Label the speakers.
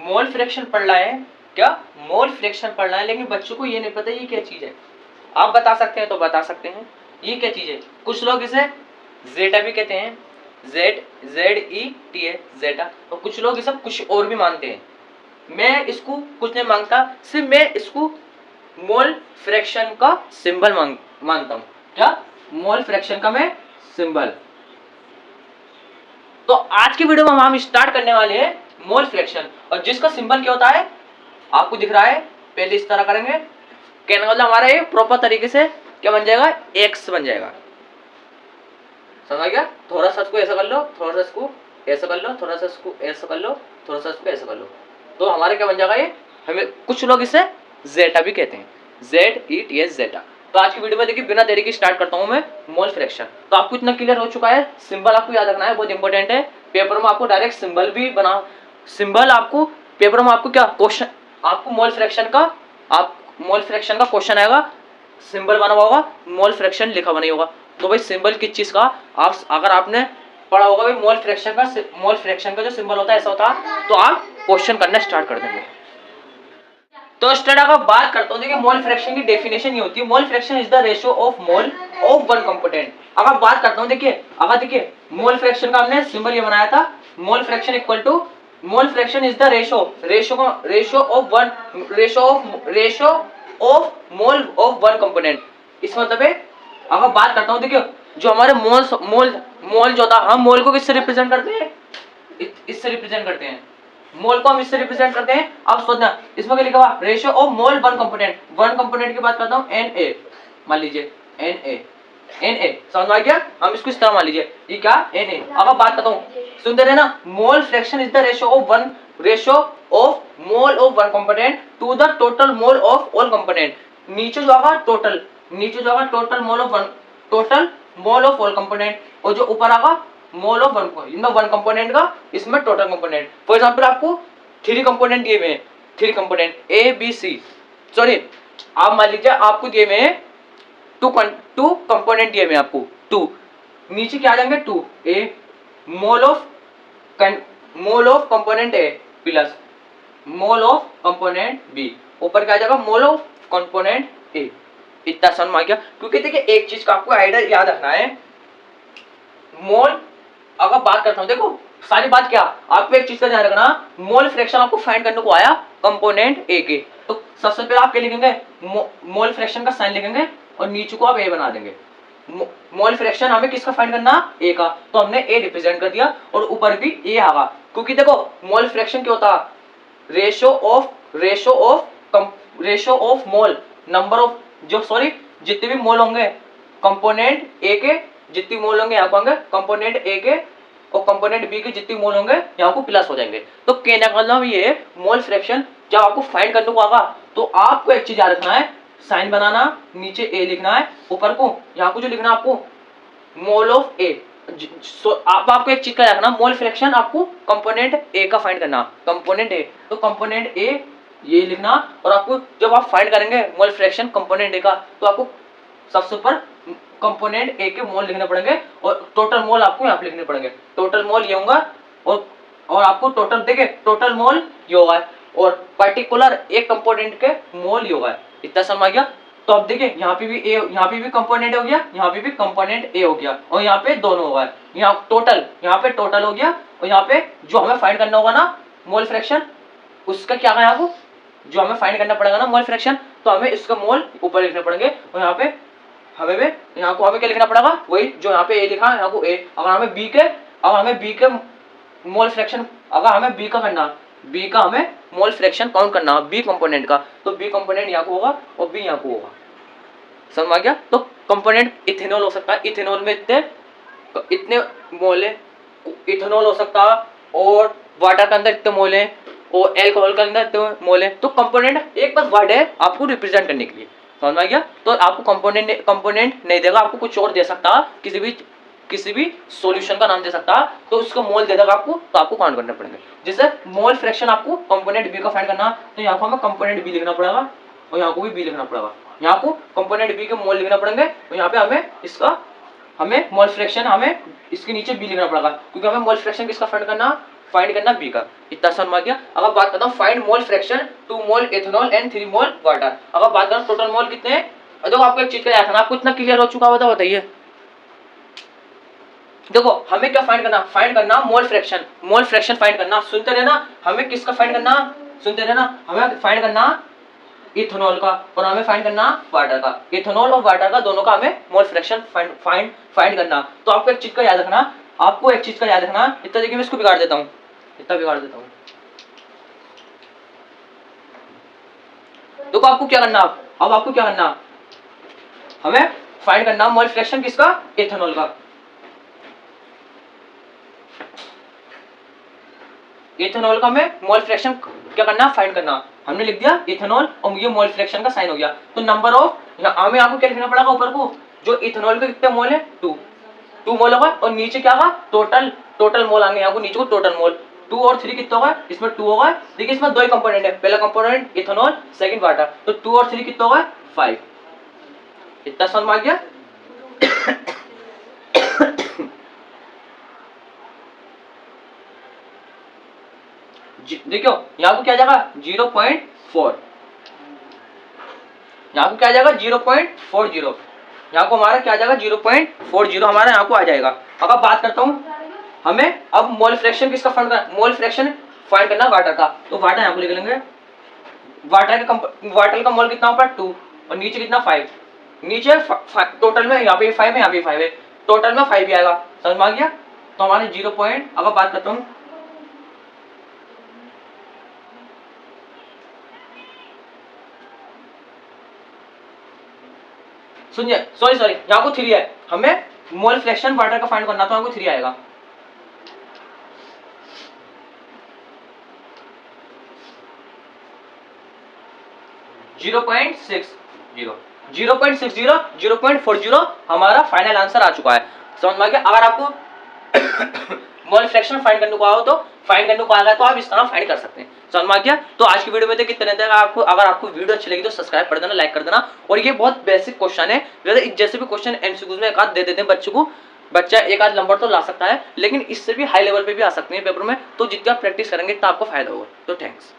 Speaker 1: Mole fraction पढ़ रहा है, क्या मोल फ्रैक्शन पढ़ रहा है, लेकिन बच्चों को ये नहीं पता ये क्या चीज है। आप बता सकते हैं तो बता सकते हैं ये क्या चीज है। कुछ लोग इसे जेटा भी कहते हैं, ZETA जेटा, और कुछ लोग इसे कुछ और भी मानते हैं। मैं इसको कुछ नहीं मांगता, सिर्फ मैं इसको मोल फ्रैक्शन का सिंबल मानता हूं। क्या मोल फ्रैक्शन का मैं सिंबल। तो आज की वीडियो में हम स्टार्ट करने वाले हैं मोल फ्रैक्शन, और जिसका सिंबल क्या होता है आपको दिख रहा है। पहले इस तरह करेंगे, कहने का मतलब हमारा ये प्रॉपर तरीके से क्या बन जाएगा, एक्स बन जाएगा। समझ गया। थोड़ा सा इसको ऐसा कर लो, थोड़ा सा इसको ऐसा कर लो, थोड़ा सा इसको ऐसा कर लो, थोड़ा सा इसको ऐसा कर लो, तो हमारे क्या बन जाएगा ये। हमें कुछ लोग इसे जेटा भी कहते हैं, ZETA जेटा। तो आज की वीडियो में देखिए बिना देरी की स्टार्ट करता हूं मैं मोल फ्रैक्शन। तो आपको इतना क्लियर हो चुका है, सिंबल आपको याद रखना है, बहुत इंपॉर्टेंट है। पेपर में आपको डायरेक्ट सिंबल भी बना, सिंबल आपको पेपर में आपको क्या क्वेश्चन, आपको मोल फ्रैक्शन का, आप मोल फ्रैक्शन का क्वेश्चन आएगा, सिंबल बना हुआ होगा, मोल फ्रैक्शन लिखा हुआ नहीं होगा। तो भाई सिंबल किस चीज का, आप अगर आपने पढ़ा होगा भाई मोल फ्रैक्शन का जो सिंबल होता है ऐसा होता है, तो आप क्वेश्चन करना स्टार्ट कर देंगे। तो स्टूडेंट अगर बात करता हूँ, देखिए मोल फ्रैक्शन की डेफिनेशन ये होती है, मोल fraction is the ratio of mole of one component. अगर बात करता हूँ देखिए, अगर देखिए मोल फ्रैक्शन का हमने सिंबल ये बनाया था, mole fraction equal to, mole fraction is the ratio of mole of one component. इस मतलब है, अगर बात करता हूँ देखिए जो हमारे मोल जो था, हम मोल को किससे रिप्रेजेंट करते हैं, इससे रिप्रेजेंट करते हैं, मोल को हम इससे रिप्रेजेंट करते हैं। अब सोचना इसमें क्या लिखा हुआ, ratio of mole one component की बात करता हूँ, Na मान लीजिए, Na समझ में आ गया। हम इसको इस तरह मान लीजिए, ये क्या Na। अब बात करता हूँ, सुनते रहे ना, mole fraction is the ratio of mole of one component to the total mole of all component. नीचे जो आगा total mole of all component, और जो ऊपर आगा मोल ऑफ वन कंपोनेंट का, इसमें टोटल कंपोनेंट। फॉर एग्जांपल आपको 3 कंपोनेंट दिए हुए हैं, 3 component A B C, sorry आप मान लीजिए आपको दिए हुए हैं 2 कंपोनेंट दिए हुए हैं आपको 2, नीचे क्या आ जाएंगे 2 A mole of component A plus mole of component B, ऊपर क्या आ जाएगा मोल ऑफ कंपोनेंट A। इतना समझ में आ गया। क्योंकि देखिए एक चीज का आपको आइडिया याद रखना है, मोल अगर बात करता हूं, देखो सारी बात क्या, आपको एक चीज का ध्यान रखना, मोल फ्रैक्शन आपको फाइंड करने को आया कंपोनेंट ए के, तो सबसे पहले आप क्या लिखेंगे, मोल फ्रैक्शन का साइन लिखेंगे और नीचे को आप ए बना देंगे। मोल फ्रैक्शन हमें किसका फाइंड करना, ए का, तो हमने ए रिप्रेजेंट कर दिया और ऊपर भी ए आगा। क्योंकि देखो मोल फ्रैक्शन क्या होता, ratio of mole, number of जितने भी मोल होंगे कंपोनेंट ए के, जितनी मोल होंगे यहाँ को होंगे कंपोनेंट ए के, और कंपोनेंट बी के जितनी मोल होंगे यहाँ को प्लस हो जाएंगे। तो कहने का मतलब ये मोल फ्रैक्शन जब आपको फाइंड करने को आगा, तो आपको एक चीज याद रखना है, साइन बनाना, नीचे ए लिखना है, ऊपर को यहाँ को जो लिखना है आपको मोल ऑफ ए। आपको एक चीज का रखना, मोल फ्रैक्शन आपको कंपोनेंट ए का फाइंड करना, कंपोनेंट ए, तो कंपोनेंट ए ये लिखना, और आपको जब आप फाइंड करेंगे मोल फ्रैक्शन कंपोनेंट ए का, तो आपको सबसे ऊपर कंपोनेंट ए के मोल लिखने पड़ेंगे और टोटल मोल आपको यहाँ पे लिखने पड़ेंगे। टोटल मोल ये होगा, और आपको टोटल देखिए टोटल मोल ये होगा, और पर्टिकुलर एक कंपोनेंट के मोल ये होगा। इतना समझ आ गया। तो अब देखिए यहाँ पे भी कंपोनेंट हो गया, यहाँ पे भी कंपोनेंट ए हो गया, और यहाँ पे दोनों होगा, यहाँ पे टोटल हो गया, और यहाँ पे जो हमें फाइंड करना होगा ना मोल फ्रैक्शन, उसका क्या है आपको, जो हमें फाइंड करना पड़ेगा ना मोल फ्रैक्शन, तो हमें इसका मोल ऊपर लिखने पड़ेंगे, और यहाँ पे यहाँ को हमें क्या लिखना पड़ेगा, वही जो यहाँ पे ए लिखा है यहाँ को ए। अगर हमें बी के मोल फ्रैक्शन, अगर हमें बी का हमें मोल फ्रैक्शन काउंट करना है बी कंपोनेंट का, तो बी कंपोनेंट यहाँ को होगा और बी यहाँ को होगा। समझ आ गया। तो कंपोनेंट इथेनॉल हो सकता है, इथेनॉल में इतने मोल है, इथेनॉल हो सकता है, और वाटर के अंदर इतने मोल है, और एल्कोहल के अंदर इतने मोल है। तो कंपोनेंट एक बस वर्ड है आपको रिप्रेजेंट करने के लिए। समझ में आ गया। तो आपको कंपोनेंट नहीं देगा, आपको कुछ और दे सकता, किसी भी सॉल्यूशन का नाम दे सकता, तो उसको मोल दे देगा आपको, तो आपको काउंट करने पड़ेंगे। जैसे मोल फ्रैक्शन आपको कंपोनेंट बी का फाइंड करना, तो यहाँ को हमें कंपोनेंट बी लिखना पड़ेगा, और यहाँ को भी बी लिखना पड़ेगा। यहाँ को कंपोनेंट बी के मोल लिखना पड़ेंगे, और यहाँ पे हमें मोल फ्रैक्शन हमें इसके नीचे बी लिखना पड़ेगा, क्योंकि हमें मोल फ्रैक्शन किसका फाइंड करना, फाइंड करना बी का। इतना समझ में गया। अगर बात करता हूँ find mole fraction 2 mole ethanol and 3 mole water. अगर बात करें टोटल मोल कितने हैं, देखो आपको एक चीज का याद रखना, आपको इतना क्लियर हो चुका होता बताइए। देखो हमें क्या फाइंड करना, फाइंड करना mole fraction, mole fraction find करना। सुनते रहना, हमें किसका फाइंड करना, सुनते रहना, हमें फाइंड करना इथेनॉल का और हमें फाइंड करना वाटर का। इथेनॉल और वाटर का दोनों का हमें मोल फ्रैक्शन फाइंड करना। तो आपको एक चीज का याद रखना, आपको एक चीज का याद रखना, इतना देखिए मैं इसको बिगाड़ देता हूँ, इतना बिगाड़ देता हूँ। देखो आपको क्या करना, अब आपको क्या करना, हमें फाइंड करना मोल फ्रैक्शन किसका, इथेनॉल का। इथेनॉल का हमें मोल फ्रैक्शन क्या करना, फाइंड करना। हमने लिख दिया इथेनॉल और ये मोल फ्रैक्शन का साइन हो गया। तो नंबर ऑफ, हमें आपको क्या लिखना पड़ेगा ऊपर को, जो इथेनॉल के कितने मोल है 2 मोल होगा और नीचे क्या होगा टोटल मोल आएंगे, यहाँ को नीचे को टोटल मोल 2 और 3 कितना होगा, इसमें 2 होगा। देखिए इसमें 2 ही कंपोनेंट है, पहला कंपोनेंट इथेनॉल, सेकंड वाटर, तो 2 और 3 कितना होगा 5। इतना समझ में आ गया। देखो यहाँ को क्या जाएगा 0.4, यहाँ को क्या जाएगा 0.40, यहाँ को हमारा क्या जाएगा 0.40 हमारा यहाँ को आ जाएगा। अगर बात करता हूँ हमें अब मोल फ्रैक्शन किसका फाइंड करना, मोल फ्रैक्शन फाइंड करना वाटर का। तो वाटर यहाँ को लिख लेंगे, वाटर का मोल कितना ऊपर 2 और नीचे कितना 5, नीचे टोटल में यहाँ पे 5 है, यहाँ पे 5 है, टोटल में 5 ही आएगा। समझ में आ गया। तो हमारे 0 पॉइंट, अगर बात करता हूँ सुनिए, सॉरी यहाँ को 3 है, हमें मोल फ्रैक्शन वाटर का फाइंड करना, तो यहाँ को 3 आएगा। जीरो पॉइंट 0.40 हमारा फाइनल आंसर आ चुका है। समझ में आ गया। अगर आपको मोल फ्रैक्शन फाइंड करने को आओ तो आ गया तो आप इस तरह फाइंड कर सकते हैं। समझ में आ गया। तो आज की वीडियो में देखिए कितने तक आपको, अगर आपको वीडियो अच्छी लगी तो सब्सक्राइब कर देना, लाइक कर देना। और ये बहुत बेसिक क्वेश्चन है, जैसे भी क्वेश्चन एमसीक्यूज में एक आध दे देते हैं बच्चों को, बच्चा एक आध नंबर तो ला सकता है, लेकिन इससे भी हाई लेवल पे भी आ सकते हैं पेपर में। तो जितना आप प्रैक्टिस करेंगे तो आपको फायदा होगा। तो थैंक्स।